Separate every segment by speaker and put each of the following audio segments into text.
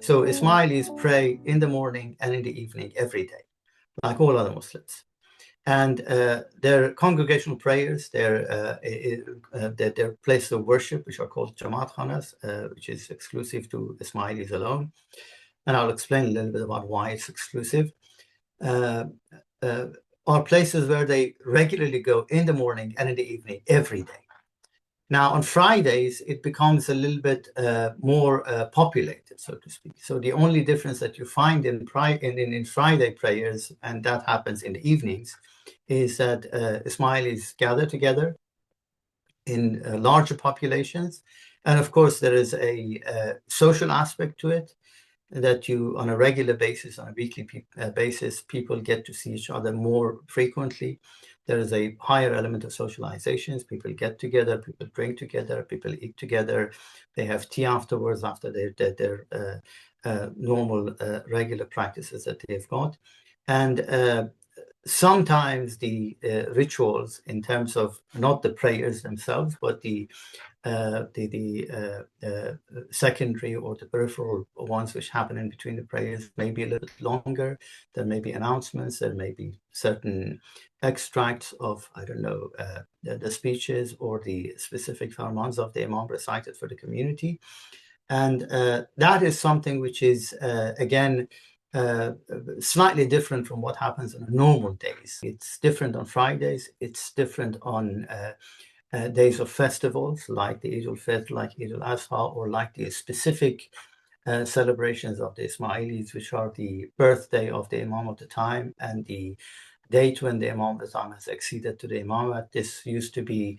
Speaker 1: So Ismailis pray in the morning and in the evening every day, like all other Muslims. And their congregational prayers, their place of worship, which are called Jamatkhanas, which is exclusive to Ismailis alone. And I'll explain a little bit about why it's exclusive. Uh, uh, are places where they regularly go in the morning and in the evening every day. Now, on Fridays, it becomes a little bit more populated, so to speak. So the only difference that you find in Friday prayers, and that happens in the evenings, is that Ismailis gather together in larger populations. And of course, there is a social aspect to it, that you, on a regular basis, on a weekly basis, people get to see each other more frequently. There is a higher element of socializations. People get together, people drink together, people eat together. They have tea afterwards, after their normal, regular practices that they've got. And sometimes the rituals, in terms of not the prayers themselves, but the secondary or the peripheral ones which happen in between the prayers, may be a little longer. There may be announcements, there may be certain extracts of, I don't know, the speeches or the specific farmans of the Imam recited for the community. And that is something which is, again, slightly different from what happens on normal days. It's different on Fridays, it's different on days of festivals like the Eid al-Fitr, like Eid al-Adha, or like the specific celebrations of the Ismailis, which are the birthday of the Imam of the time and the date when the Imam of the time has acceded to the Imamate. This used to be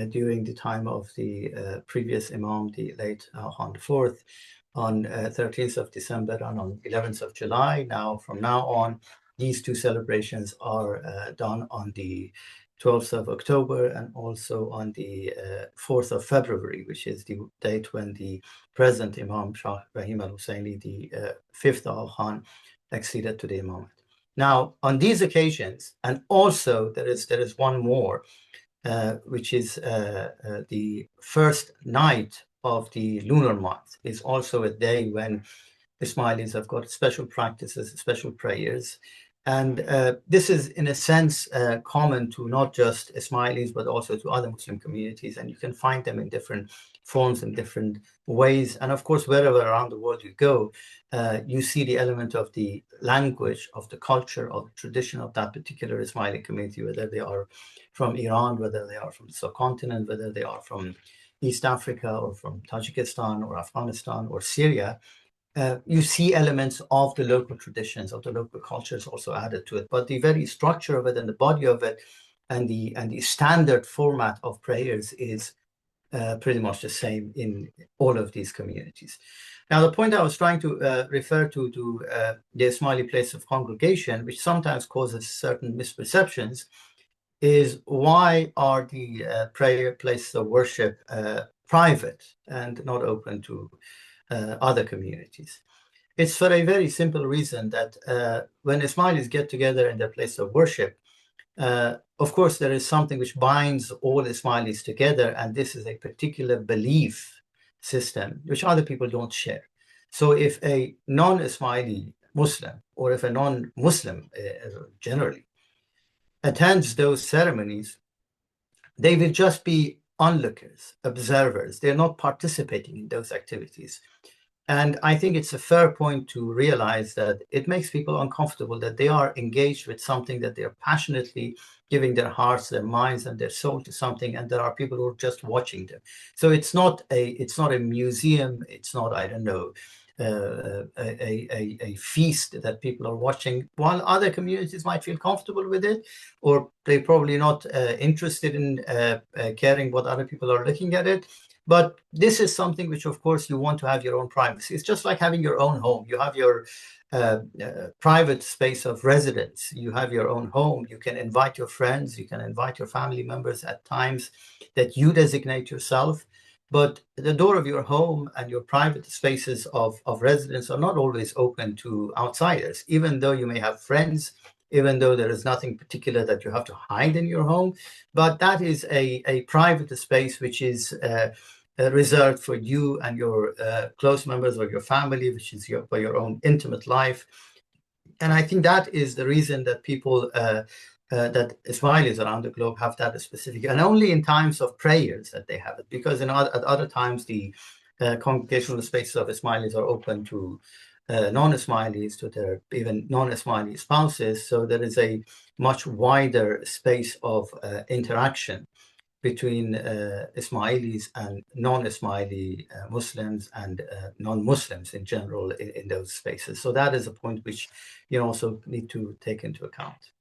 Speaker 1: during the time of the previous Imam, the late Khan IV, on 13th of December and on 11th of July. Now, from now on, these two celebrations are done on the 12th of October and also on the 4th of February, which is the date when the present Imam Shah Ibrahim al-Husseini, the 5th Al Khan, acceded to the Imamate. Now, on these occasions, and also there is one more, which is the first night of the lunar month, is also a day when Ismailis have got special practices, special prayers. And this is, in a sense, common to not just Ismailis, but also to other Muslim communities. And you can find them in different forms and different ways. And of course, wherever around the world you go, you see the element of the language, of the culture, of the tradition of that particular Ismaili community, whether they are from Iran, whether they are from the subcontinent, whether they are from East Africa or from Tajikistan or Afghanistan or Syria. You see elements of the local traditions, of the local cultures also added to it. But the very structure of it and the body of it and the standard format of prayers is pretty much the same in all of these communities. Now, the point I was trying to refer to the Ismaili place of congregation, which sometimes causes certain misperceptions, is why are the prayer places of worship private and not open to other communities? It's for a very simple reason that when Ismailis get together in their place of worship, of course, there is something which binds all Ismailis together, and this is a particular belief system which other people don't share. So if a non-Ismaili Muslim, or if a non-Muslim generally, attends those ceremonies, they will just be onlookers, observers. They're not participating in those activities. And I think it's a fair point to realize that it makes people uncomfortable that they are engaged with something, that they're passionately giving their hearts, their minds, and their soul to something, and there are people who are just watching them. So it's not a museum. It's not, I don't know, a feast that people are watching, while other communities might feel comfortable with it, or they're probably not interested in caring what other people are looking at it. But this is something which, of course, you want to have your own privacy. It's just like having your own home. You have your private space of residence. You have your own home. You can invite your friends. You can invite your family members at times that you designate yourself. But the door of your home and your private spaces of residence are not always open to outsiders, even though you may have friends, even though there is nothing particular that you have to hide in your home. But that is a private space which is reserved for you and your close members of your family, which is for your own intimate life. And I think that is the reason that people, that Ismailis around the globe have that specific, and only in times of prayers that they have it, because at other times the congregational spaces of Ismailis are open to non-Ismailis, to their even non-Ismaili spouses. So there is a much wider space of interaction between Ismailis and non-Ismaili Muslims and non-Muslims in general in those spaces. So that is a point which you also need to take into account.